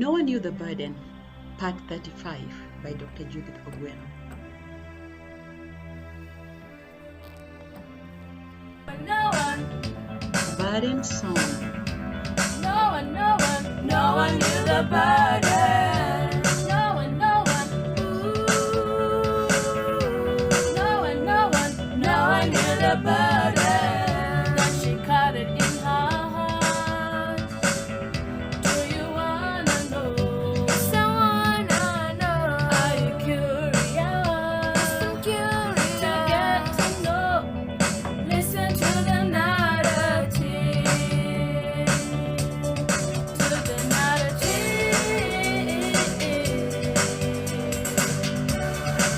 No One Knew the Burden, Part 35 by Dr. Judith Ogweno. Burden Song. No one knew the burden. No one knew the burden. Then she cut it in half. Do you wanna know? Someone I know. Are you curious? So curious to get to know. Listen to the narrative. To the narrative.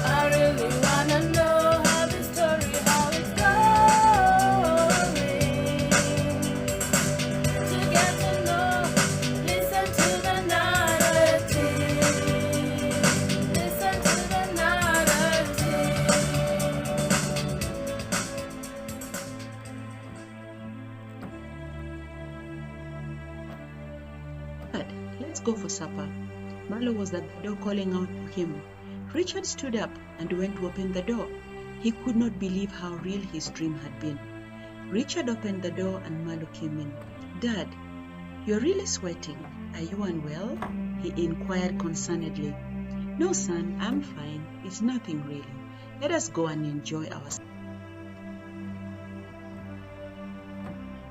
I really wanna know how the story, how it's going. To get to know, listen to the narrative. Listen to the narrative. Dad, let's go for supper. Marlo was at the door calling out to him. Richard stood up and went to open the door. He could not believe how real his dream had been. Richard opened the door and Marlo came in. Dad, you're really sweating. Are you unwell? He inquired concernedly. No, son, I'm fine. It's nothing really. Let us go and enjoy ourselves.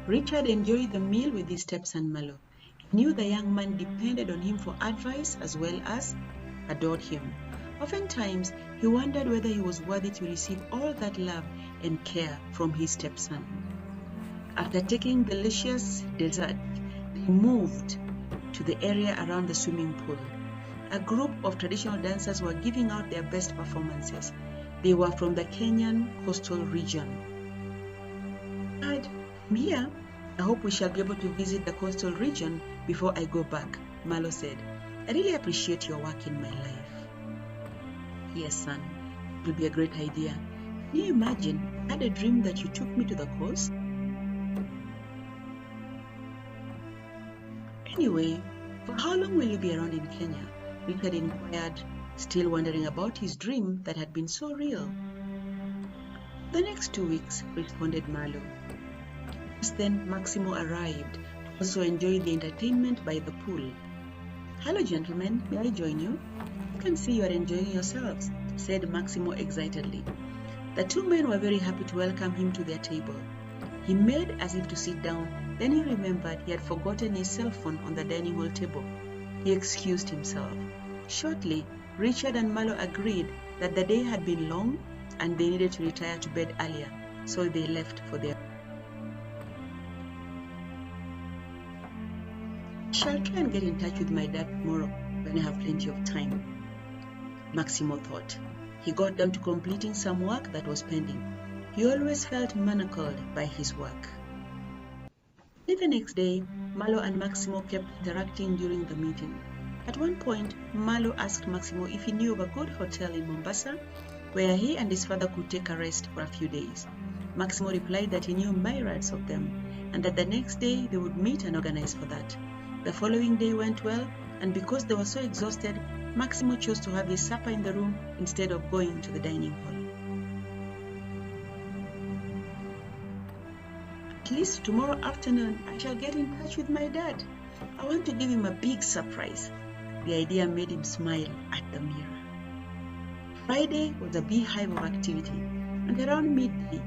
Richard enjoyed the meal with his stepson Marlo. He knew the young man depended on him for advice as well as adored him. Oftentimes, he wondered whether he was worthy to receive all that love and care from his stepson. After taking delicious dessert, they moved to the area around the swimming pool. A group of traditional dancers were giving out their best performances. They were from the Kenyan coastal region. Dad, Mia, I hope we shall be able to visit the coastal region before I go back, Marlo said. I really appreciate your work in my life. Yes, son, it will be a great idea. Can you imagine? I had a dream that you took me to the coast. Anyway, for how long will you be around in Kenya? Richard inquired, still wondering about his dream that had been so real. The next 2 weeks, responded Marlo. Just then, Maximo arrived to also enjoy the entertainment by the pool. Hello, gentlemen. May I join you? I can see you are enjoying yourselves, said Maximo excitedly. The two men were very happy to welcome him to their table. He made as if to sit down, then he remembered he had forgotten his cell phone on the dining hall table. He excused himself. Shortly, Richard and Marlo agreed that the day had been long and they needed to retire to bed earlier, so they left for their... I shall try and get in touch with my dad tomorrow when I have plenty of time, Maximo thought. He got down to completing some work that was pending. He always felt manacled by his work. The next day, Marlo and Maximo kept interacting during the meeting. At one point, Marlo asked Maximo if he knew of a good hotel in Mombasa where he and his father could take a rest for a few days. Maximo replied that he knew myriads of them and that the next day they would meet and organize for that. The following day went well, and because they were so exhausted, Maximo chose to have his supper in the room instead of going to the dining hall. At least tomorrow afternoon, I shall get in touch with my dad. I want to give him a big surprise. The idea made him smile at the mirror. Friday was a beehive of activity, and around midday,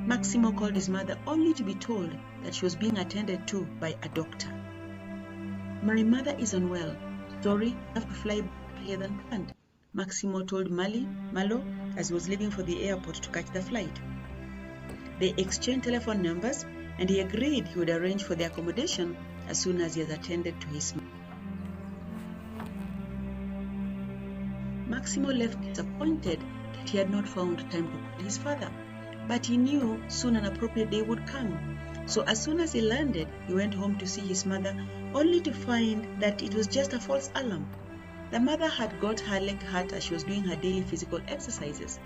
Maximo called his mother only to be told that she was being attended to by a doctor. My mother is unwell. Sorry, I have to fly back earlier than planned, Maximo told Marlo as he was leaving for the airport to catch the flight. They exchanged telephone numbers and he agreed he would arrange for the accommodation as soon as he has attended to his mother. Maximo left disappointed that he had not found time to call his father, but he knew soon an appropriate day would come. So as soon as he landed, he went home to see his mother, only to find that it was just a false alarm. The mother had got her leg hurt as she was doing her daily physical exercises.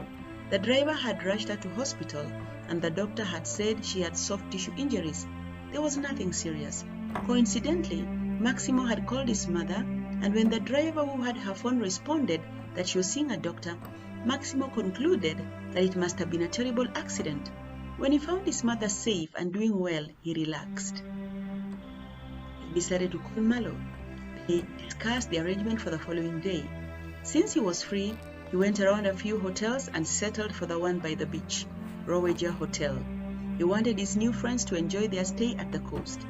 The driver had rushed her to hospital and the doctor had said she had soft tissue injuries. There was nothing serious. Coincidentally, Maximo had called his mother and when the driver who had her phone responded that she was seeing a doctor, Maximo concluded that it must have been a terrible accident. When he found his mother safe and doing well, he relaxed. He decided to call Malo. They discussed the arrangement for the following day. Since he was free, he went around a few hotels and settled for the one by the beach, Rowager Hotel. He wanted his new friends to enjoy their stay at the coast.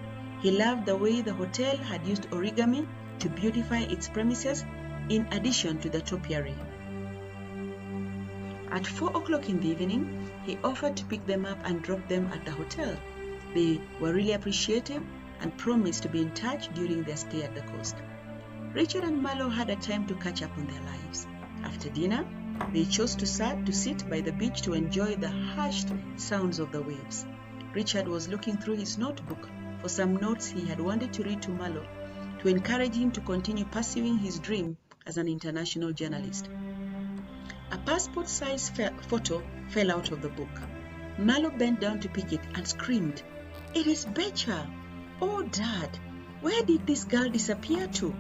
He loved the way the hotel had used origami to beautify its premises in addition to the topiary. At 4 o'clock in the evening, he offered to pick them up and drop them at the hotel. They were really appreciative and promised to be in touch during their stay at the coast. Richard and Malo had a time to catch up on their lives. After dinner, they chose to sit by the beach to enjoy the hushed sounds of the waves. Richard was looking through his notebook for some notes he had wanted to read to Malo to encourage him to continue pursuing his dream as an international journalist. A passport-size photo fell out of the book. Malo bent down to pick it and screamed, "It is Becha! Oh, Dad, where did this girl disappear to?"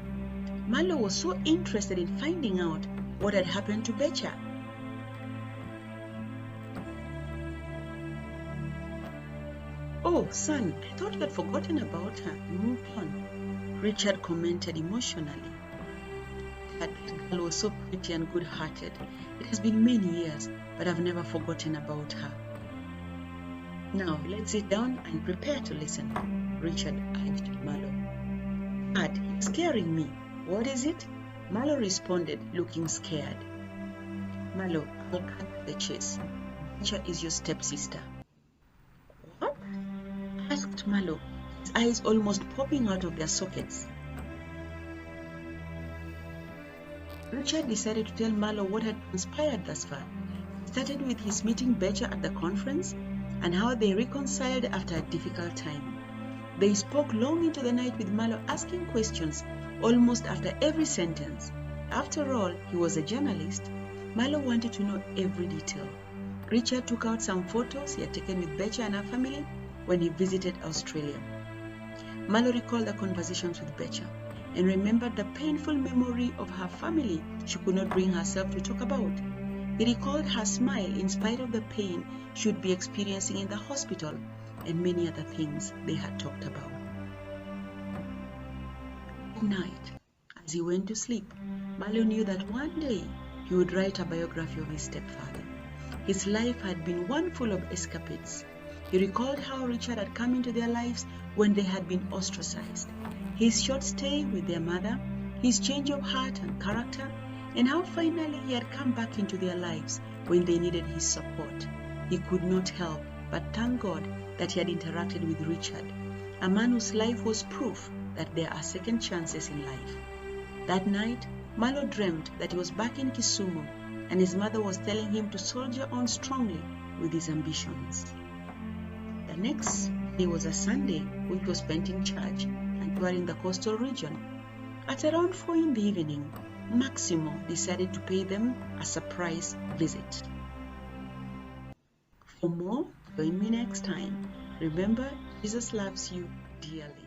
Malo was so interested in finding out what had happened to Becha. "Oh, son, I thought you had forgotten about her and moved on," Richard commented emotionally. That girl was so pretty and good-hearted. It has been many years, but I've never forgotten about her. "Now, let's sit down and prepare to listen," Richard urged Malo. "Dad, you're scaring me. What is it?" Malo responded, looking scared. "Malo, I'll cut to the chase. Becha is your stepsister." "What?" asked Malo, his eyes almost popping out of their sockets. Richard decided to tell Malo what had transpired thus far. He started with his meeting Becha at the conference and how they reconciled after a difficult time. They spoke long into the night with Malo asking questions almost after every sentence. After all, he was a journalist. Malo wanted to know every detail. Richard took out some photos he had taken with Becha and her family when he visited Australia. Malo recalled the conversations with Becha and remembered the painful memory of her family she could not bring herself to talk about. He recalled her smile in spite of the pain she would be experiencing in the hospital and many other things they had talked about. At night, as he went to sleep, Malo knew that one day he would write a biography of his stepfather. His life had been one full of escapades. He recalled how Richard had come into their lives when they had been ostracized, his short stay with their mother, his change of heart and character, and how finally he had come back into their lives when they needed his support. He could not help but thank God that he had interacted with Richard, a man whose life was proof that there are second chances in life. That night, Malo dreamed that he was back in Kisumu and his mother was telling him to soldier on strongly with his ambitions. The next day was a Sunday, which was spent in church and touring the coastal region. At around 4 in the evening, Maximo decided to pay them a surprise visit. For more, join me next time. Remember, Jesus loves you dearly.